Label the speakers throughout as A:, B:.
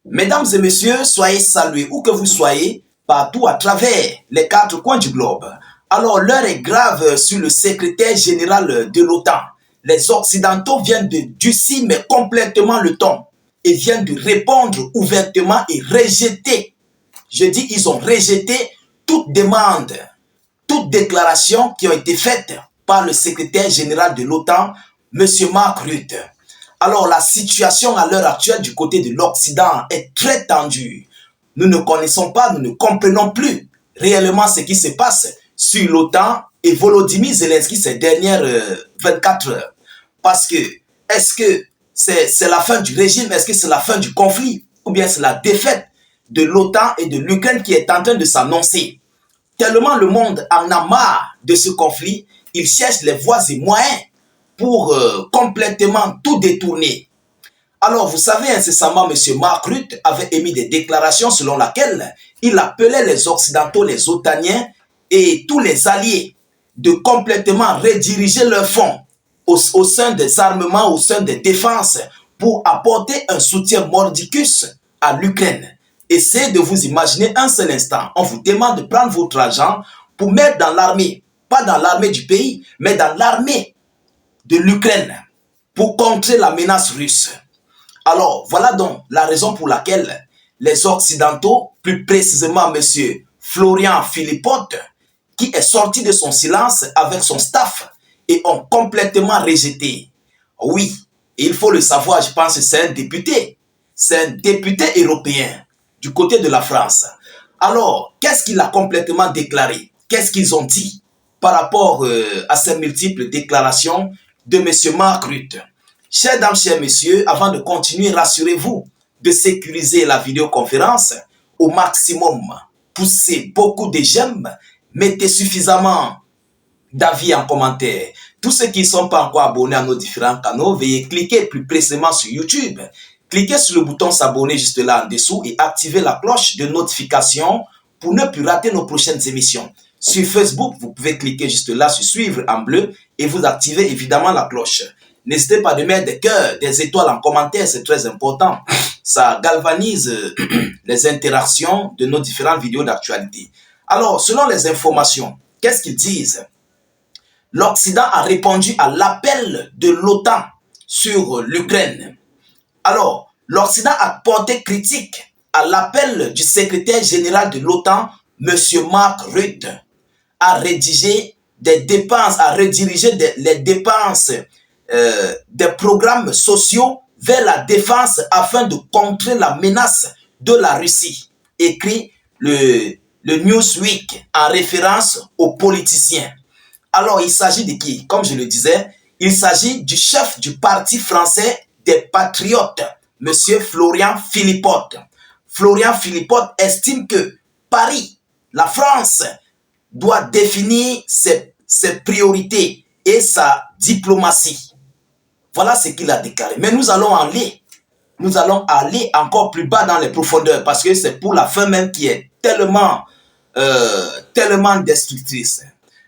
A: Mesdames et messieurs, soyez salués où que vous soyez, partout à travers les quatre coins du globe. Alors, l'heure est grave sur le secrétaire général de l'OTAN. Les Occidentaux viennent de durcir mais complètement le ton et viennent de répondre ouvertement et rejeter. Je dis, ils ont rejeté toute demande, toute déclaration qui ont été faites par le secrétaire général de l'OTAN, M. Mark Rutte. Alors, la situation à l'heure actuelle du côté de l'Occident est très tendue. Nous ne connaissons pas, nous ne comprenons plus réellement ce qui se passe sur l'OTAN et Volodymyr Zelensky ces dernières 24 heures. Parce que, est-ce que c'est la fin du régime? Est-ce que c'est la fin du conflit? Ou bien c'est la défaite de l'OTAN et de l'Ukraine qui est en train de s'annoncer? Tellement le monde en a marre de ce conflit, il cherche les voies et moyens pour complètement tout détourner. Alors, vous savez, incessamment, M. Mark Rutte avait émis des déclarations selon lesquelles il appelait les Occidentaux, les Otaniens et tous les alliés de complètement rediriger leurs fonds au sein des armements, au sein des défenses pour apporter un soutien mordicus à l'Ukraine. Essayez de vous imaginer un seul instant. On vous demande de prendre votre argent pour mettre dans l'armée, pas dans l'armée du pays, mais dans l'armée de l'Ukraine pour contrer la menace russe. Alors, voilà donc la raison pour laquelle les Occidentaux, plus précisément M. Florian Philippot, qui est sorti de son silence avec son staff et ont complètement rejeté. Oui, il faut le savoir, je pense que c'est un député. C'est un député européen du côté de la France. Alors, qu'est-ce qu'il a complètement déclaré? Qu'est-ce qu'ils ont dit par rapport à ces multiples déclarations de M. Mark Rutte? Chers dames, chers messieurs, avant de continuer, rassurez-vous de sécuriser la vidéoconférence au maximum. Poussez beaucoup de j'aime, mettez suffisamment d'avis en commentaire. Tous ceux qui ne sont pas encore abonnés à nos différents canaux, veuillez cliquer plus précisément sur YouTube. Cliquez sur le bouton s'abonner juste là en dessous et activez la cloche de notification pour ne plus rater nos prochaines émissions. Sur Facebook, vous pouvez cliquer juste là sur suivre en bleu et vous activez évidemment la cloche. N'hésitez pas de mettre des cœurs, des étoiles en commentaire, c'est très important. Ça galvanise les interactions de nos différentes vidéos d'actualité. Alors, selon les informations, qu'est-ce qu'ils disent? L'Occident a répondu à l'appel de l'OTAN sur l'Ukraine. Alors, l'Occident a porté critique à l'appel du secrétaire général de l'OTAN, M. Mark Rutte, à rédiger des dépenses, à rediriger les dépenses des programmes sociaux vers la défense afin de contrer la menace de la Russie, écrit le Newsweek en référence aux politiciens. Alors, il s'agit de qui? Comme je le disais, il s'agit du chef du parti français des Patriotes, M. Florian Philippot. Florian Philippot estime que Paris, la France, doit définir ses priorités et sa diplomatie. Voilà ce qu'il a déclaré. Mais nous allons aller encore plus bas dans les profondeurs parce que c'est pour la fin même qui est tellement destructrice.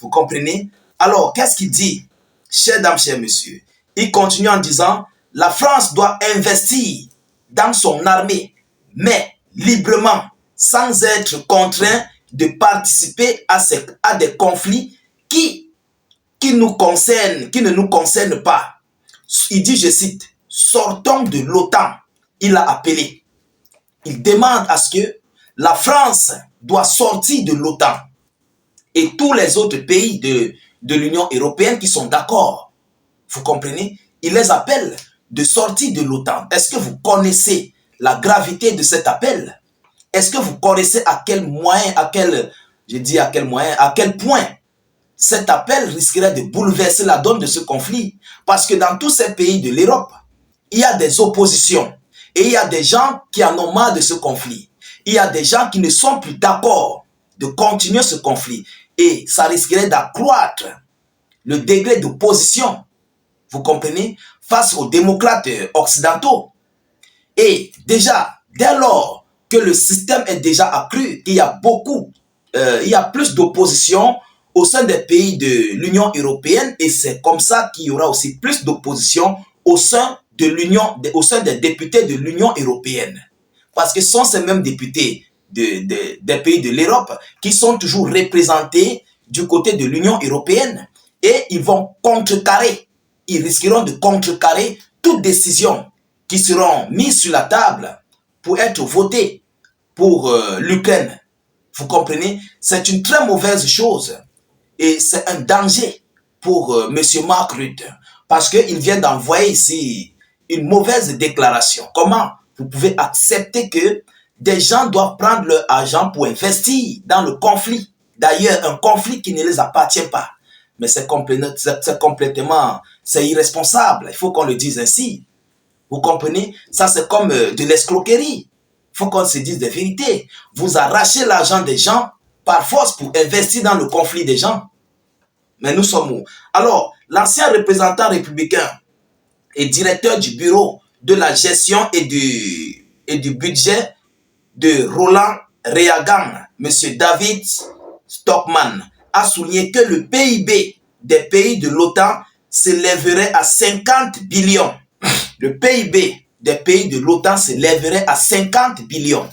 A: Vous comprenez? Alors, qu'est-ce qu'il dit? Chers dames, chers messieurs, il continue en disant, la France doit investir dans son armée, mais librement, sans être contraint de participer à des conflits qui nous concernent, qui ne nous concernent pas. Il dit, je cite, sortons de l'OTAN. Il a appelé. Il demande à ce que la France doit sortir de l'OTAN. Et tous les autres pays de l'Union européenne qui sont d'accord. Vous comprenez? Il les appelle de sortir de l'OTAN. Est-ce que vous connaissez la gravité de cet appel? Est-ce que vous connaissez à quel point cet appel risquerait de bouleverser la donne de ce conflit? Parce que dans tous ces pays de l'Europe, il y a des oppositions. Et il y a des gens qui en ont marre de ce conflit. Il y a des gens qui ne sont plus d'accord de continuer ce conflit. Et ça risquerait d'accroître le degré d'opposition, vous comprenez, face aux démocrates occidentaux. Et déjà, dès lors que le système est déjà accru, qu'il y a il y a plus d'opposition au sein des pays de l'Union européenne, et c'est comme ça qu'il y aura aussi plus d'opposition au sein des députés de l'Union européenne. Parce que ce sont ces mêmes députés des pays de l'Europe qui sont toujours représentés du côté de l'Union européenne et ils vont contrecarrer, ils risqueront de contrecarrer toute décision qui seront mises sur la table pour être votées pour l'Ukraine. Vous comprenez? C'est une très mauvaise chose et c'est un danger pour M. Mark Rutte parce qu'il vient d'envoyer ici une mauvaise déclaration. Comment vous pouvez accepter que des gens doivent prendre leur argent pour investir dans le conflit? D'ailleurs, un conflit qui ne les appartient pas. Mais c'est complètement, c'est irresponsable. Il faut qu'on le dise ainsi. Vous comprenez? Ça, c'est comme de l'escroquerie. Il faut qu'on se dise des vérités. Vous arrachez l'argent des gens par force pour investir dans le conflit des gens. Mais nous sommes où? Alors, l'ancien représentant républicain et directeur du bureau de la gestion et du budget de Roland Reagan, M. David Stockman, a souligné que le PIB des pays de l'OTAN s'élèverait à 50 billions. Le PIB des pays de l'OTAN s'élèverait à 50 billions,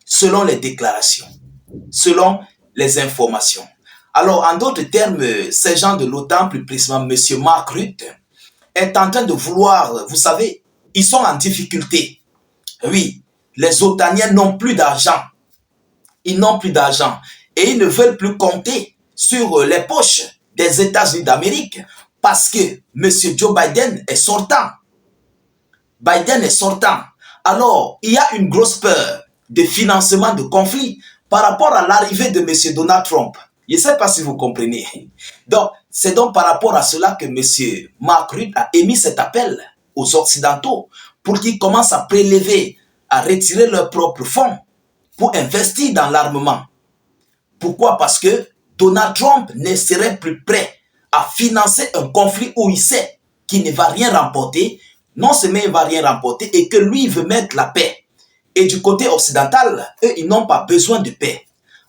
A: selon les déclarations, selon les informations. Alors, en d'autres termes, ces gens de l'OTAN, plus précisément M. Mark Rutte, est en train de vouloir, vous savez, ils sont en difficulté. Oui, les OTANiens n'ont plus d'argent. Ils n'ont plus d'argent. Et ils ne veulent plus compter sur les poches des États-Unis d'Amérique parce que M. Joe Biden est sortant. Biden est sortant. Alors, il y a une grosse peur de financement de conflits par rapport à l'arrivée de M. Donald Trump. Je ne sais pas si vous comprenez. Donc, c'est donc par rapport à cela que M. Mark Rutte a émis cet appel aux Occidentaux pour qu'ils commencent à prélever, à retirer leurs propres fonds pour investir dans l'armement. Pourquoi? Parce que Donald Trump ne serait plus prêt à financer un conflit où il sait qu'il ne va rien remporter. Non seulement il ne va rien remporter et que lui, il veut mettre la paix. Et du côté occidental, eux, ils n'ont pas besoin de paix.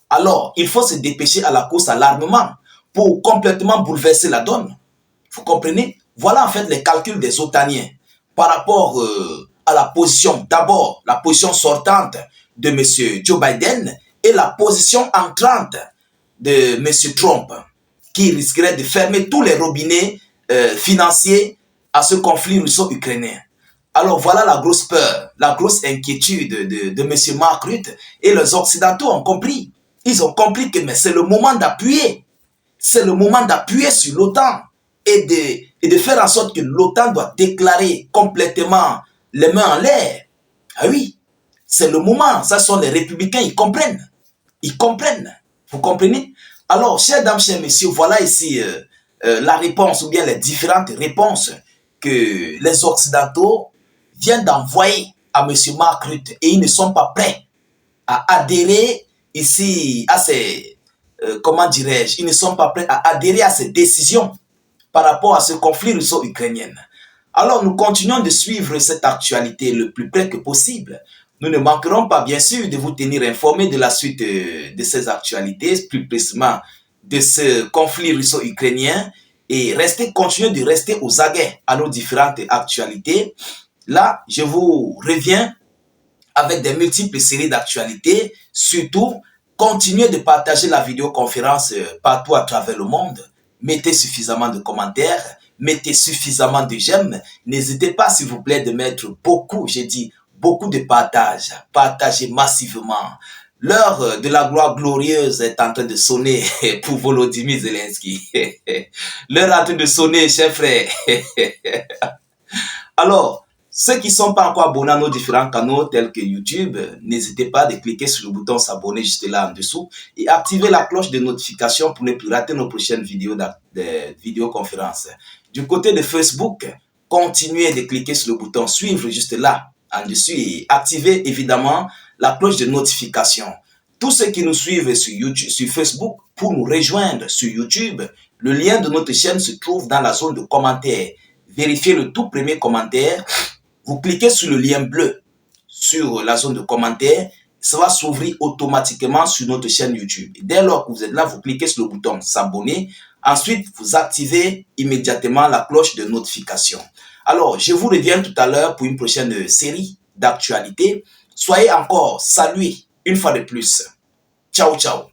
A: Alors, il faut se dépêcher à la course à l'armement pour complètement bouleverser la donne. Vous comprenez? Voilà en fait les calculs des OTANiens par rapport à la position, d'abord la position sortante de M. Joe Biden et la position entrante de M. Trump qui risquerait de fermer tous les robinets financiers à ce conflit russo-ukrainien. Alors voilà la grosse peur, la grosse inquiétude de M. Mark Rutte et les Occidentaux ont compris. Ils ont compris que c'est le moment d'appuyer. C'est le moment d'appuyer sur l'OTAN et de faire en sorte que l'OTAN doit déclarer complètement les mains en l'air. Ah oui, c'est le moment. Ça sont les républicains, ils comprennent. Ils comprennent. Vous comprenez? Alors, chers dames, chers messieurs, voilà ici la réponse ou bien les différentes réponses que les Occidentaux viennent d'envoyer à M. Mark Rutte et ils ne sont pas prêts à adhérer ici à ces, comment dirais-je, ils ne sont pas prêts à adhérer à ces décisions par rapport à ce conflit russo-ukrainien. Alors nous continuons de suivre cette actualité le plus près que possible. Nous ne manquerons pas bien sûr de vous tenir informés de la suite de ces actualités, plus précisément de ce conflit russo-ukrainien et continuez de rester aux aguets à nos différentes actualités. Là, je vous reviens avec des multiples séries d'actualités. Surtout, continuez de partager la vidéoconférence partout à travers le monde. Mettez suffisamment de commentaires, mettez suffisamment de j'aime. N'hésitez pas, s'il vous plaît, de mettre beaucoup, j'ai dit, beaucoup de partage. Partagez massivement. L'heure de la gloire glorieuse est en train de sonner pour Volodymyr Zelensky. L'heure est en train de sonner, chers frères. Alors, ceux qui ne sont pas encore abonnés à nos différents canaux tels que YouTube, n'hésitez pas à cliquer sur le bouton s'abonner juste là en dessous et activer la cloche de notification pour ne plus rater nos prochaines vidéos de vidéoconférences. Du côté de Facebook, continuez de cliquer sur le bouton suivre juste là en dessous et activez évidemment la cloche de notification. Tous ceux qui nous suivent sur YouTube, sur Facebook, pour nous rejoindre sur YouTube, le lien de notre chaîne se trouve dans la zone de commentaires. Vérifiez le tout premier commentaire. Vous cliquez sur le lien bleu sur la zone de commentaires, ça va s'ouvrir automatiquement sur notre chaîne YouTube. Dès lors que vous êtes là, vous cliquez sur le bouton s'abonner. Ensuite, vous activez immédiatement la cloche de notification. Alors, je vous reviens tout à l'heure pour une prochaine série d'actualités. Soyez encore salués une fois de plus. Ciao, ciao.